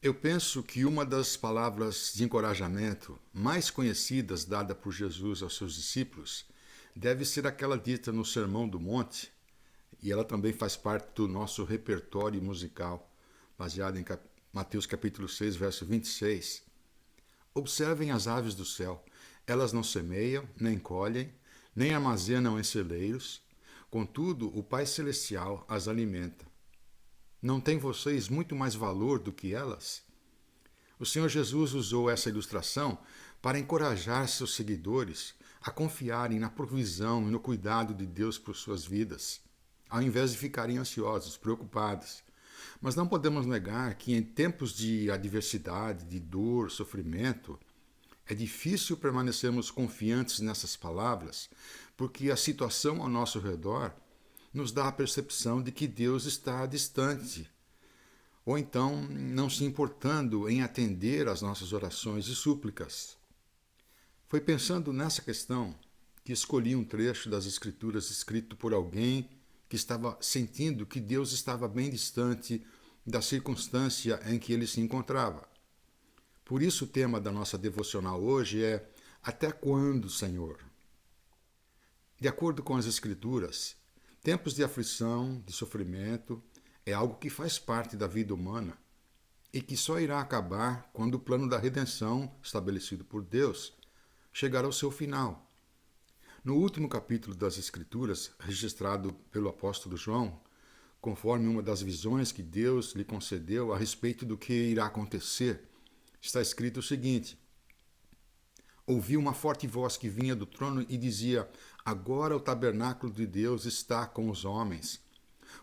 Eu penso que uma das palavras de encorajamento mais conhecidas dada por Jesus aos seus discípulos deve ser aquela dita no Sermão do Monte, e ela também faz parte do nosso repertório musical, baseado em Mateus capítulo 6, verso 26. Observem as aves do céu. Elas não semeiam, nem colhem, nem armazenam em celeiros, contudo o Pai Celestial as alimenta. Não têm vocês muito mais valor do que elas? O Senhor Jesus usou essa ilustração para encorajar seus seguidores a confiarem na provisão e no cuidado de Deus por suas vidas, ao invés de ficarem ansiosos, preocupados. Mas não podemos negar que em tempos de adversidade, de dor, sofrimento, é difícil permanecermos confiantes nessas palavras, porque a situação ao nosso redor nos dá a percepção de que Deus está distante, ou então não se importando em atender às nossas orações e súplicas. Foi pensando nessa questão que escolhi um trecho das Escrituras escrito por alguém que estava sentindo que Deus estava bem distante da circunstância em que ele se encontrava. Por isso o tema da nossa devocional hoje é Até quando, Senhor? De acordo com as Escrituras, tempos de aflição, de sofrimento, é algo que faz parte da vida humana e que só irá acabar quando o plano da redenção, estabelecido por Deus, chegar ao seu final. No último capítulo das Escrituras, registrado pelo apóstolo João, conforme uma das visões que Deus lhe concedeu a respeito do que irá acontecer, está escrito o seguinte: ouvi uma forte voz que vinha do trono e dizia: agora o tabernáculo de Deus está com os homens,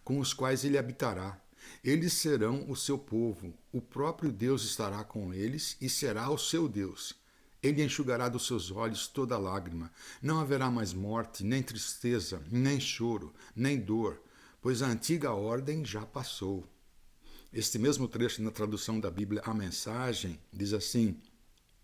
com os quais ele habitará. Eles serão o seu povo, o próprio Deus estará com eles e será o seu Deus. Ele enxugará dos seus olhos toda lágrima. Não haverá mais morte, nem tristeza, nem choro, nem dor, pois a antiga ordem já passou. Este mesmo trecho na tradução da Bíblia, a Mensagem, diz assim: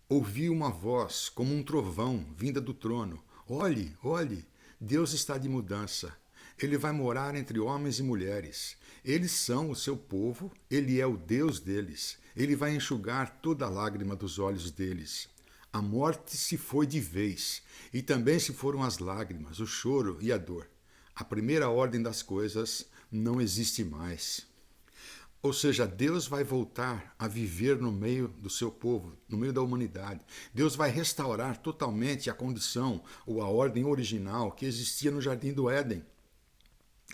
ouvi uma voz como um trovão vinda do trono. Olhe, olhe, Deus está de mudança. Ele vai morar entre homens e mulheres. Eles são o seu povo, ele é o Deus deles. Ele vai enxugar toda a lágrima dos olhos deles. A morte se foi de vez, e também se foram as lágrimas, o choro e a dor. A primeira ordem das coisas não existe mais. Ou seja, Deus vai voltar a viver no meio do seu povo, no meio da humanidade. Deus vai restaurar totalmente a condição ou a ordem original que existia no Jardim do Éden,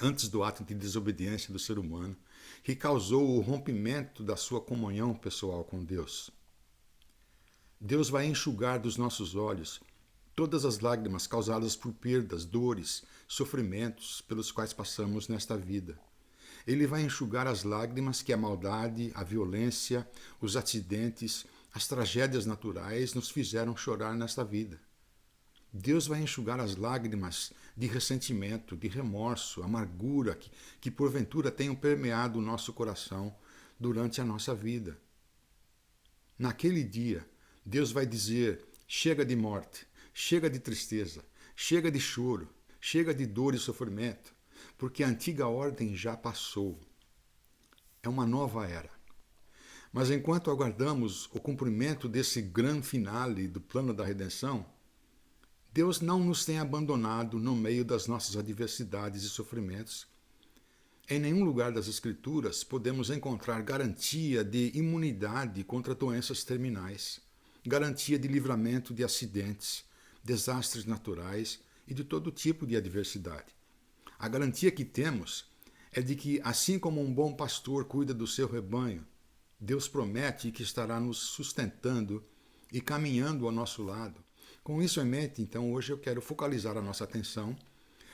antes do ato de desobediência do ser humano, que causou o rompimento da sua comunhão pessoal com Deus. Deus vai enxugar dos nossos olhos todas as lágrimas causadas por perdas, dores, sofrimentos pelos quais passamos nesta vida. Ele vai enxugar as lágrimas que a maldade, a violência, os acidentes, as tragédias naturais nos fizeram chorar nesta vida. Deus vai enxugar as lágrimas de ressentimento, de remorso, amargura que porventura tenham permeado o nosso coração durante a nossa vida. Naquele dia, Deus vai dizer: chega de morte, chega de tristeza, chega de choro, chega de dor e sofrimento, porque a antiga ordem já passou. É uma nova era. Mas enquanto aguardamos o cumprimento desse grande finale do plano da redenção, Deus não nos tem abandonado no meio das nossas adversidades e sofrimentos. Em nenhum lugar das Escrituras podemos encontrar garantia de imunidade contra doenças terminais, garantia de livramento de acidentes, desastres naturais e de todo tipo de adversidade. A garantia que temos é de que, assim como um bom pastor cuida do seu rebanho, Deus promete que estará nos sustentando e caminhando ao nosso lado. Com isso em mente, então, hoje eu quero focalizar a nossa atenção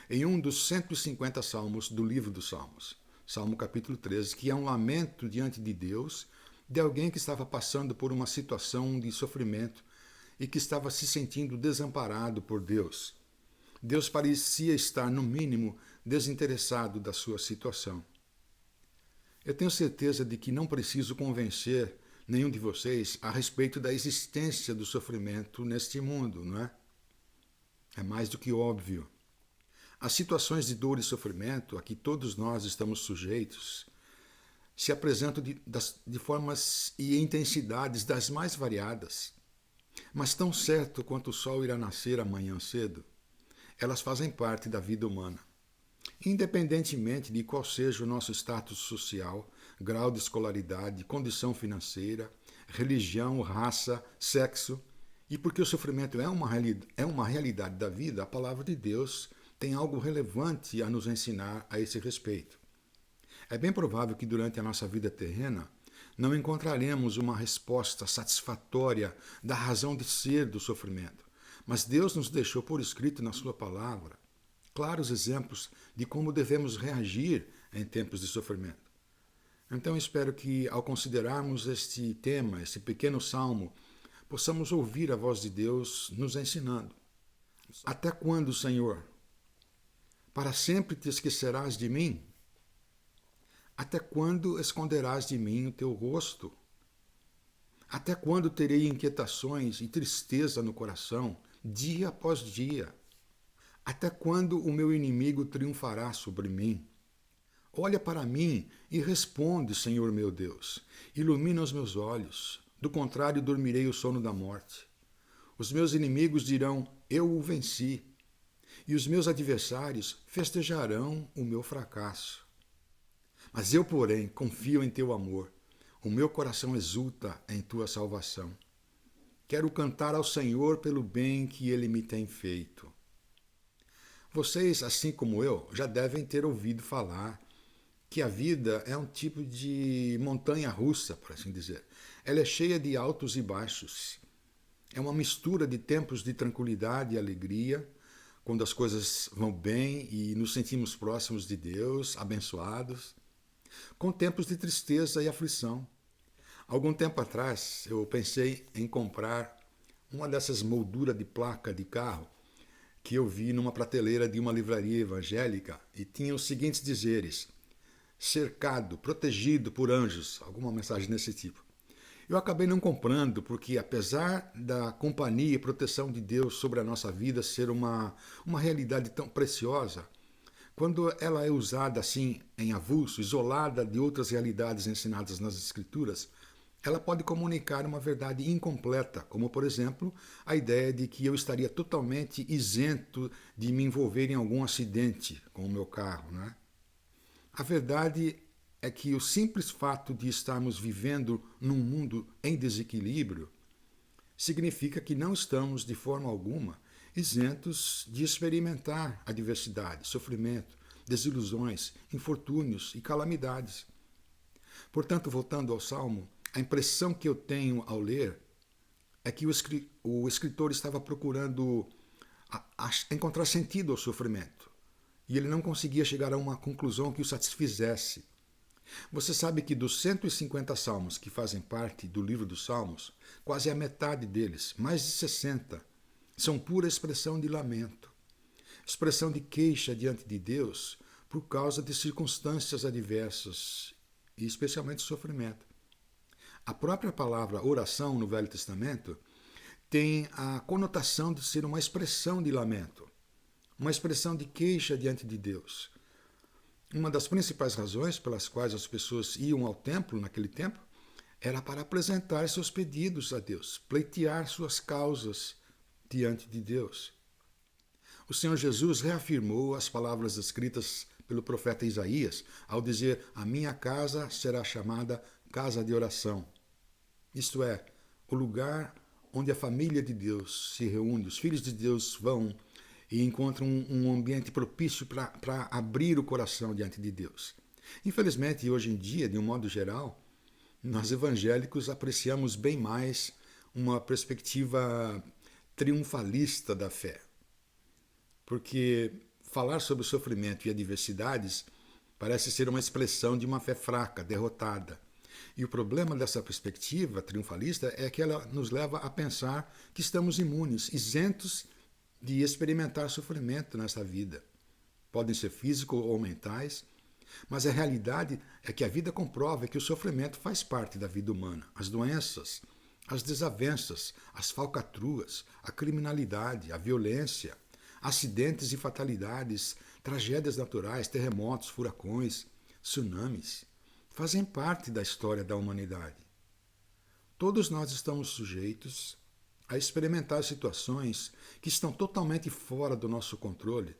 em um dos 150 salmos do livro dos Salmos, Salmo capítulo 13, que é um lamento diante de Deus de alguém que estava passando por uma situação de sofrimento e que estava se sentindo desamparado por Deus. Deus parecia estar, no mínimo, desinteressado da sua situação. Eu tenho certeza de que não preciso convencer nenhum de vocês a respeito da existência do sofrimento neste mundo, não é? É mais do que óbvio. As situações de dor e sofrimento a que todos nós estamos sujeitos se apresentam de formas e intensidades das mais variadas. Mas tão certo quanto o sol irá nascer amanhã cedo, elas fazem parte da vida humana. Independentemente de qual seja o nosso status social, grau de escolaridade, condição financeira, religião, raça, sexo, e porque o sofrimento é uma realidade da vida, a palavra de Deus tem algo relevante a nos ensinar a esse respeito. É bem provável que durante a nossa vida terrena não encontraremos uma resposta satisfatória da razão de ser do sofrimento, mas Deus nos deixou por escrito na sua palavra claros exemplos de como devemos reagir em tempos de sofrimento. Então espero que, ao considerarmos este tema, este pequeno salmo, possamos ouvir a voz de Deus nos ensinando. Até quando, Senhor? Para sempre te esquecerás de mim? Até quando esconderás de mim o teu rosto? Até quando terei inquietações e tristeza no coração, dia após dia? Até quando o meu inimigo triunfará sobre mim? Olha para mim e responde, Senhor meu Deus. Ilumina os meus olhos, do contrário dormirei o sono da morte. Os meus inimigos dirão, eu o venci, e os meus adversários festejarão o meu fracasso. Mas eu, porém, confio em teu amor. O meu coração exulta em tua salvação. Quero cantar ao Senhor pelo bem que ele me tem feito. Vocês, assim como eu, já devem ter ouvido falar que a vida é um tipo de montanha-russa, por assim dizer. Ela é cheia de altos e baixos. É uma mistura de tempos de tranquilidade e alegria, quando as coisas vão bem e nos sentimos próximos de Deus, abençoados, com tempos de tristeza e aflição. Algum tempo atrás, eu pensei em comprar uma dessas molduras de placa de carro que eu vi numa prateleira de uma livraria evangélica e tinha os seguintes dizeres: cercado, protegido por anjos, alguma mensagem desse tipo. Eu acabei não comprando porque, apesar da companhia e proteção de Deus sobre a nossa vida ser uma realidade tão preciosa, quando ela é usada assim em avulso, isolada de outras realidades ensinadas nas Escrituras, ela pode comunicar uma verdade incompleta, como, por exemplo, a ideia de que eu estaria totalmente isento de me envolver em algum acidente com o meu carro, né? A verdade é que o simples fato de estarmos vivendo num mundo em desequilíbrio significa que não estamos, de forma alguma, isentos de experimentar adversidade, sofrimento, desilusões, infortúnios e calamidades. Portanto, voltando ao Salmo, a impressão que eu tenho ao ler é que o escritor estava procurando encontrar sentido ao sofrimento e ele não conseguia chegar a uma conclusão que o satisfizesse. Você sabe que dos 150 salmos que fazem parte do livro dos Salmos, quase a metade deles, mais de 60, são pura expressão de lamento, expressão de queixa diante de Deus por causa de circunstâncias adversas e especialmente sofrimento. A própria palavra oração no Velho Testamento tem a conotação de ser uma expressão de lamento, uma expressão de queixa diante de Deus. Uma das principais razões pelas quais as pessoas iam ao templo naquele tempo era para apresentar seus pedidos a Deus, pleitear suas causas diante de Deus. O Senhor Jesus reafirmou as palavras escritas pelo profeta Isaías ao dizer: a minha casa será chamada casa de oração. Isto é, o lugar onde a família de Deus se reúne, os filhos de Deus vão e encontram um ambiente propício para abrir o coração diante de Deus. Infelizmente, hoje em dia, de um modo geral, nós evangélicos apreciamos bem mais uma perspectiva triunfalista da fé. Porque falar sobre sofrimento e adversidades parece ser uma expressão de uma fé fraca, derrotada. E o problema dessa perspectiva triunfalista é que ela nos leva a pensar que estamos imunes, isentos de experimentar sofrimento nessa vida. Podem ser físicos ou mentais, mas a realidade é que a vida comprova que o sofrimento faz parte da vida humana. As doenças, as desavenças, as falcatruas, a criminalidade, a violência, acidentes e fatalidades, tragédias naturais, terremotos, furacões, tsunamis, fazem parte da história da humanidade. Todos nós estamos sujeitos a experimentar situações que estão totalmente fora do nosso controle.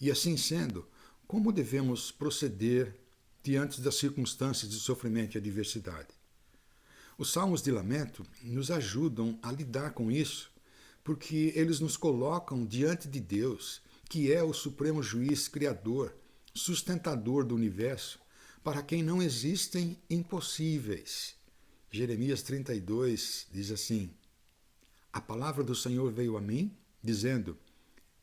E assim sendo, como devemos proceder diante das circunstâncias de sofrimento e adversidade? Os salmos de lamento nos ajudam a lidar com isso, porque eles nos colocam diante de Deus, que é o supremo juiz criador, sustentador do universo, para quem não existem impossíveis. Jeremias 32 diz assim: A palavra do Senhor veio a mim, dizendo: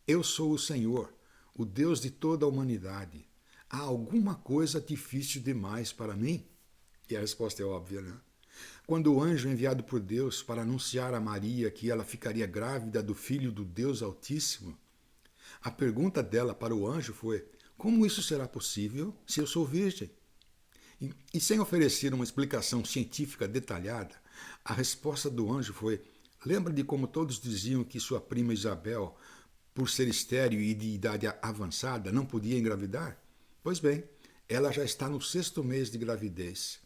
Eu sou o Senhor, o Deus de toda a humanidade. Há alguma coisa difícil demais para mim? E a resposta é óbvia, né? Quando o anjo enviado por Deus para anunciar a Maria que ela ficaria grávida do filho do Deus Altíssimo, a pergunta dela para o anjo foi: como isso será possível se eu sou virgem? E sem oferecer uma explicação científica detalhada, a resposta do anjo foi: lembra de como todos diziam que sua prima Isabel, por ser estéril e de idade avançada, não podia engravidar? Pois bem, ela já está no 6º mês de gravidez.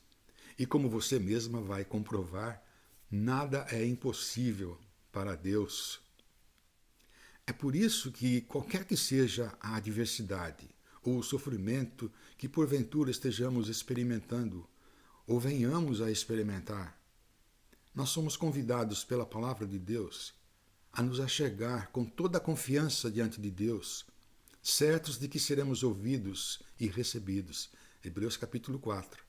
E como você mesma vai comprovar, nada é impossível para Deus. É por isso que, qualquer que seja a adversidade ou o sofrimento que porventura estejamos experimentando ou venhamos a experimentar, nós somos convidados pela palavra de Deus a nos achegar com toda a confiança diante de Deus, certos de que seremos ouvidos e recebidos. Hebreus capítulo 4.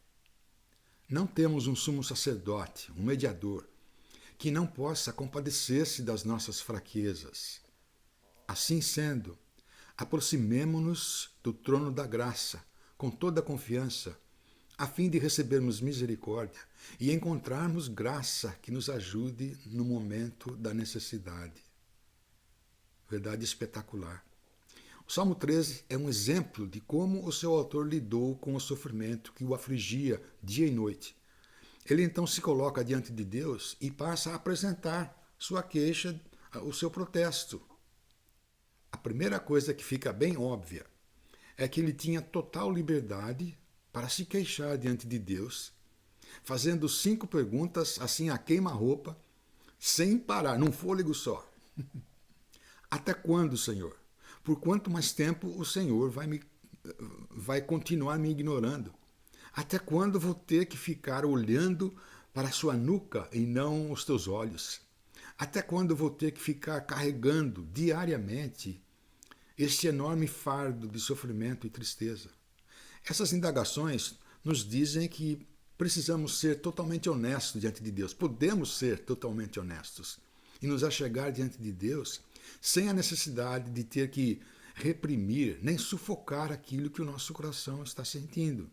Não temos um sumo sacerdote, um mediador, que não possa compadecer-se das nossas fraquezas. Assim sendo, aproximemo-nos do trono da graça, com toda a confiança, a fim de recebermos misericórdia e encontrarmos graça que nos ajude no momento da necessidade. Verdade espetacular. O Salmo 13 é um exemplo de como o seu autor lidou com o sofrimento que o afligia dia e noite. Ele então se coloca diante de Deus e passa a apresentar sua queixa, o seu protesto. A primeira coisa que fica bem óbvia é que ele tinha total liberdade para se queixar diante de Deus, fazendo 5 perguntas assim a queima-roupa, sem parar, num fôlego só. Até quando, Senhor? Por quanto mais tempo o Senhor vai continuar me ignorando? Até quando vou ter que ficar olhando para a sua nuca e não os teus olhos? Até quando vou ter que ficar carregando diariamente este enorme fardo de sofrimento e tristeza? Essas indagações nos dizem que precisamos ser totalmente honestos diante de Deus. Podemos ser totalmente honestos e nos achegar diante de Deus sem a necessidade de ter que reprimir nem sufocar aquilo que o nosso coração está sentindo.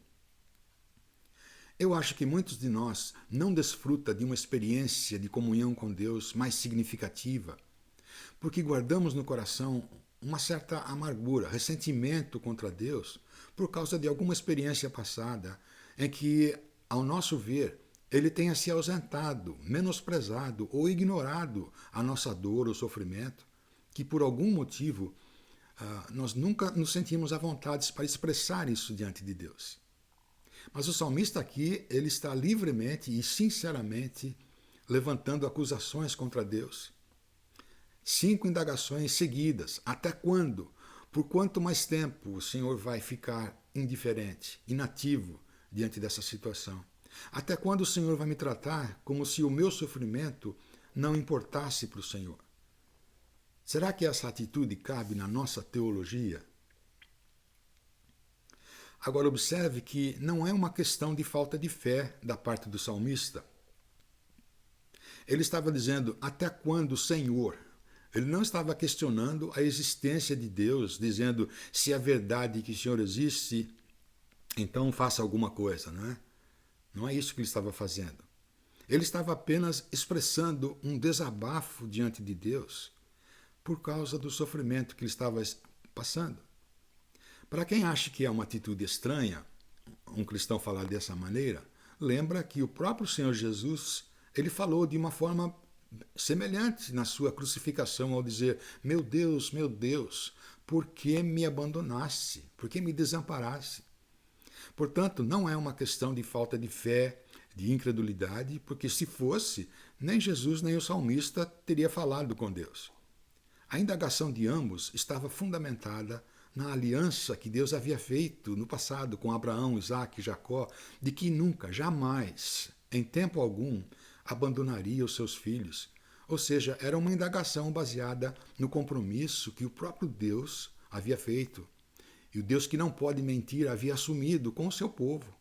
Eu acho que muitos de nós não desfrutam de uma experiência de comunhão com Deus mais significativa, porque guardamos no coração uma certa amargura, ressentimento contra Deus, por causa de alguma experiência passada em que, ao nosso ver, Ele tenha se ausentado, menosprezado ou ignorado a nossa dor ou sofrimento, que por algum motivo nós nunca nos sentimos à vontade para expressar isso diante de Deus. Mas o salmista aqui, ele está livremente e sinceramente levantando acusações contra Deus. 5 indagações seguidas. Até quando? Por quanto mais tempo o Senhor vai ficar indiferente, inativo diante dessa situação? Até quando o Senhor vai me tratar como se o meu sofrimento não importasse para o Senhor? Será que essa atitude cabe na nossa teologia? Agora observe que não é uma questão de falta de fé da parte do salmista. Ele estava dizendo, até quando, Senhor? Ele não estava questionando a existência de Deus, dizendo, se é verdade que o Senhor existe, então faça alguma coisa, não é? Não é isso que ele estava fazendo. Ele estava apenas expressando um desabafo diante de Deus por causa do sofrimento que ele estava passando. Para quem acha que é uma atitude estranha, um cristão falar dessa maneira, lembra que o próprio Senhor Jesus, ele falou de uma forma semelhante na sua crucificação ao dizer, meu Deus, por que me abandonaste? Por que me desamparaste? Portanto, não é uma questão de falta de fé, de incredulidade, porque se fosse, nem Jesus nem o salmista teria falado com Deus. A indagação de ambos estava fundamentada na aliança que Deus havia feito no passado com Abraão, Isaque e Jacó, de que nunca, jamais, em tempo algum, abandonaria os seus filhos. Ou seja, era uma indagação baseada no compromisso que o próprio Deus havia feito. E o Deus que não pode mentir havia assumido com o seu povo.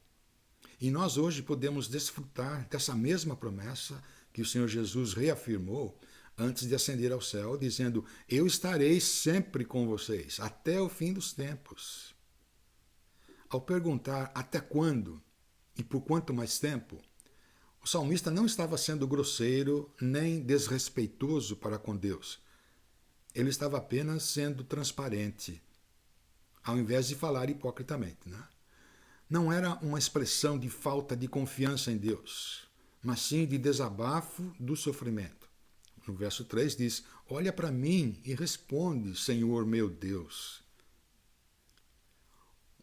E nós hoje podemos desfrutar dessa mesma promessa que o Senhor Jesus reafirmou antes de ascender ao céu, dizendo: eu estarei sempre com vocês, até o fim dos tempos. Ao perguntar até quando e por quanto mais tempo, o salmista não estava sendo grosseiro nem desrespeitoso para com Deus. Ele estava apenas sendo transparente, ao invés de falar hipocritamente. Não era uma expressão de falta de confiança em Deus, mas sim de desabafo do sofrimento. No verso 3 diz: olha para mim e responde, Senhor meu Deus.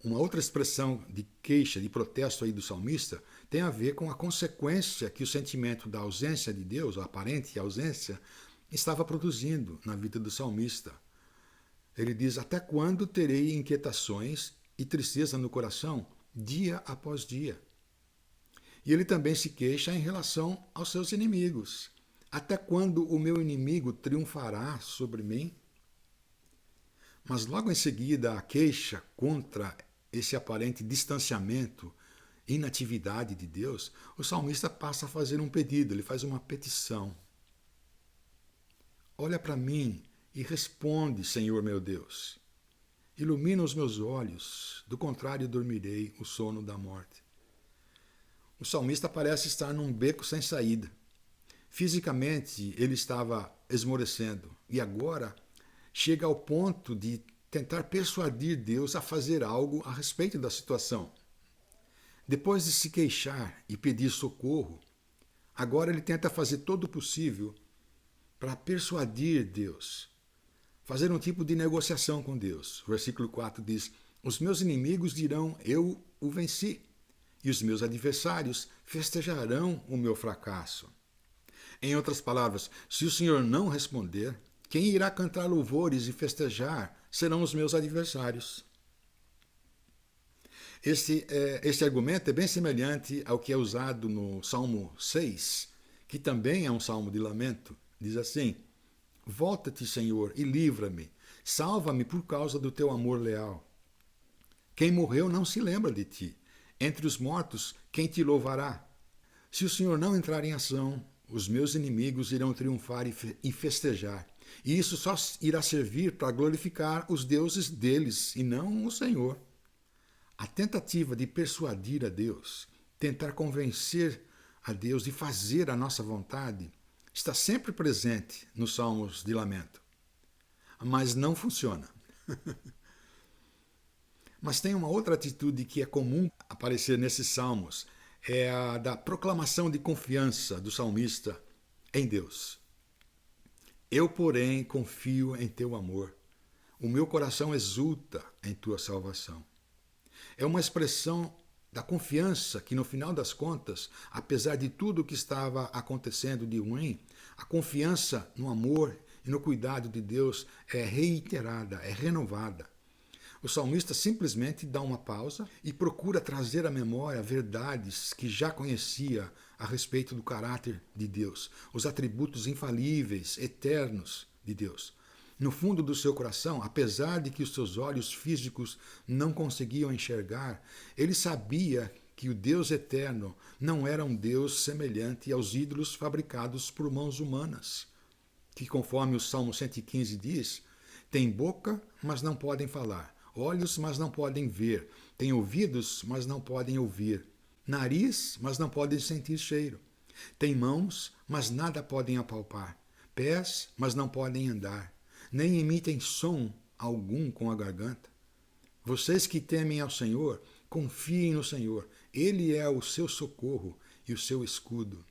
Uma outra expressão de queixa, de protesto aí do salmista, tem a ver com a consequência que o sentimento da ausência de Deus, a aparente ausência, estava produzindo na vida do salmista. Ele diz: até quando terei inquietações e tristeza no coração, dia após dia? E ele também se queixa em relação aos seus inimigos. Até quando o meu inimigo triunfará sobre mim? Mas logo em seguida, a queixa contra esse aparente distanciamento, inatividade de Deus, o salmista passa a fazer um pedido, ele faz uma petição. Olha para mim e responde, Senhor meu Deus. Ilumina os meus olhos, do contrário dormirei o sono da morte. O salmista parece estar num beco sem saída. Fisicamente, ele estava esmorecendo e agora chega ao ponto de tentar persuadir Deus a fazer algo a respeito da situação. Depois de se queixar e pedir socorro, agora ele tenta fazer todo o possível para persuadir Deus, fazer um tipo de negociação com Deus. O versículo 4 diz: os meus inimigos dirão, eu o venci, e os meus adversários festejarão o meu fracasso. Em outras palavras, se o Senhor não responder, quem irá cantar louvores e festejar serão os meus adversários. Este argumento é bem semelhante ao que é usado no Salmo 6, que também é um salmo de lamento. Diz assim: volta-te, Senhor, e livra-me. Salva-me por causa do teu amor leal. Quem morreu não se lembra de ti. Entre os mortos, quem te louvará? Se o Senhor não entrar em ação, os meus inimigos irão triunfar e festejar. E isso só irá servir para glorificar os deuses deles e não o Senhor. A tentativa de persuadir a Deus, tentar convencer a Deus de fazer a nossa vontade, está sempre presente nos salmos de lamento. Mas não funciona. Mas tem uma outra atitude que é comum aparecer nesses salmos, é a da proclamação de confiança do salmista em Deus. Eu, porém, confio em teu amor. O meu coração exulta em tua salvação. É uma expressão da confiança que, no final das contas, apesar de tudo o que estava acontecendo de ruim, a confiança no amor e no cuidado de Deus é reiterada, é renovada. O salmista simplesmente dá uma pausa e procura trazer à memória verdades que já conhecia a respeito do caráter de Deus, os atributos infalíveis, eternos de Deus. No fundo do seu coração, apesar de que os seus olhos físicos não conseguiam enxergar, ele sabia que o Deus eterno não era um Deus semelhante aos ídolos fabricados por mãos humanas, que, conforme o Salmo 115 diz, têm boca, mas não podem falar, olhos, mas não podem ver, têm ouvidos, mas não podem ouvir, nariz, mas não podem sentir cheiro, têm mãos, mas nada podem apalpar, pés, mas não podem andar, nem emitem som algum com a garganta. Vocês que temem ao Senhor, confiem no Senhor. Ele é o seu socorro e o seu escudo.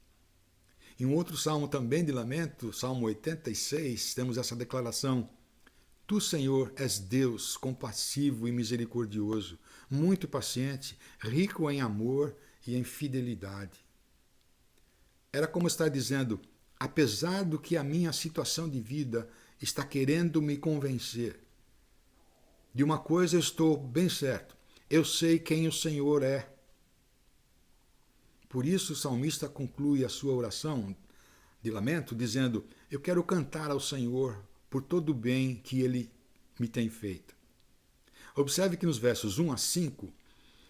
Em um outro salmo também de lamento, Salmo 86, temos essa declaração: Tu, Senhor, és Deus compassivo e misericordioso, muito paciente, rico em amor e em fidelidade. Era como estar dizendo: apesar do que a minha situação de vida está querendo me convencer, de uma coisa eu estou bem certo: eu sei quem o Senhor é. Por isso o salmista conclui a sua oração de lamento dizendo: eu quero cantar ao Senhor por todo o bem que Ele me tem feito. Observe que nos versos 1 a 5,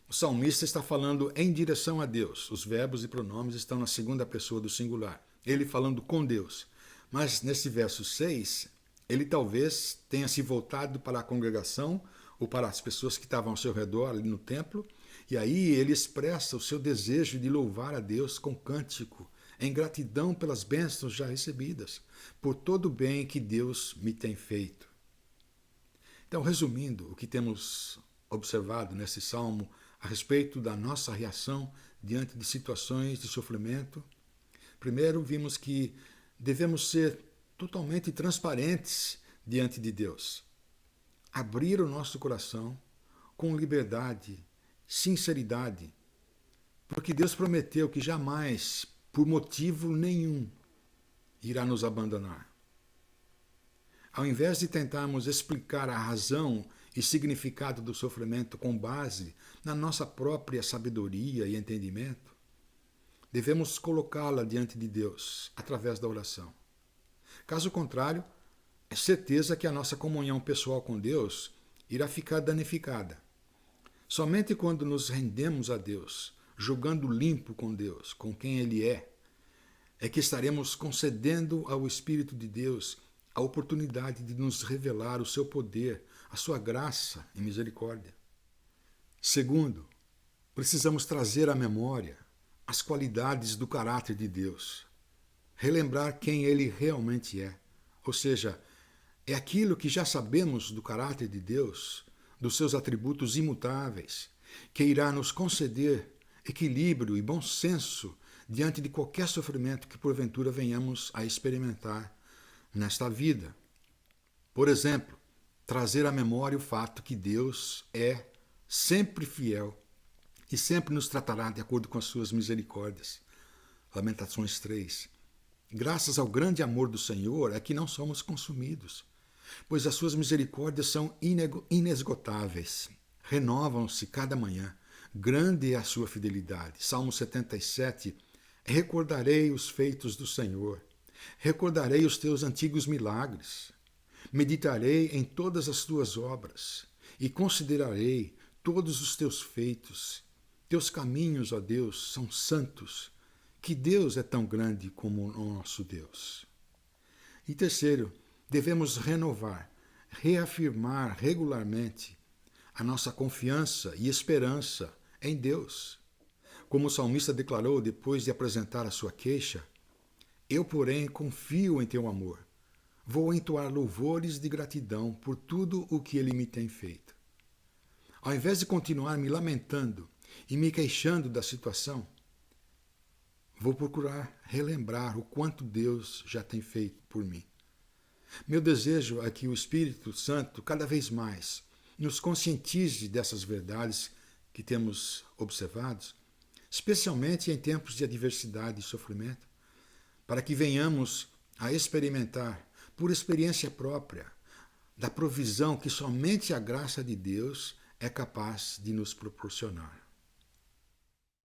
o salmista está falando em direção a Deus. Os verbos e pronomes estão na segunda pessoa do singular. Ele falando com Deus. Mas nesse verso 6, ele talvez tenha se voltado para a congregação ou para as pessoas que estavam ao seu redor ali no templo, e aí ele expressa o seu desejo de louvar a Deus com cântico, em gratidão pelas bênçãos já recebidas, por todo o bem que Deus me tem feito. Então, resumindo o que temos observado nesse salmo a respeito da nossa reação diante de situações de sofrimento, primeiro vimos que devemos ser totalmente transparentes diante de Deus. Abrir o nosso coração com liberdade, sinceridade, porque Deus prometeu que jamais, por motivo nenhum, irá nos abandonar. Ao invés de tentarmos explicar a razão e significado do sofrimento com base na nossa própria sabedoria e entendimento, devemos colocá-la diante de Deus através da oração. Caso contrário, é certeza que a nossa comunhão pessoal com Deus irá ficar danificada. Somente quando nos rendemos a Deus, jogando limpo com Deus, com quem Ele é que estaremos concedendo ao Espírito de Deus a oportunidade de nos revelar o seu poder, a sua graça e misericórdia. Segundo, precisamos trazer à memória as qualidades do caráter de Deus. Relembrar quem Ele realmente é. Ou seja, é aquilo que já sabemos do caráter de Deus, dos seus atributos imutáveis, que irá nos conceder equilíbrio e bom senso diante de qualquer sofrimento que porventura venhamos a experimentar nesta vida. Por exemplo, trazer à memória o fato que Deus é sempre fiel e sempre nos tratará de acordo com as suas misericórdias. Lamentações 3. Graças ao grande amor do Senhor é que não somos consumidos, pois as suas misericórdias são inesgotáveis, renovam-se cada manhã. Grande é a sua fidelidade. Salmo 77. Recordarei os feitos do Senhor. Recordarei os teus antigos milagres. Meditarei em todas as tuas obras e considerarei todos os teus feitos. Teus caminhos, ó Deus, são santos. Que Deus é tão grande como o nosso Deus. E terceiro, devemos renovar, reafirmar regularmente a nossa confiança e esperança em Deus. Como o salmista declarou depois de apresentar a sua queixa: eu, porém, confio em teu amor. Vou entoar louvores de gratidão por tudo o que ele me tem feito. Ao invés de continuar me lamentando e me queixando da situação, vou procurar relembrar o quanto Deus já tem feito por mim. Meu desejo é que o Espírito Santo, cada vez mais, nos conscientize dessas verdades que temos observado, especialmente em tempos de adversidade e sofrimento, para que venhamos a experimentar, por experiência própria, da provisão que somente a graça de Deus é capaz de nos proporcionar.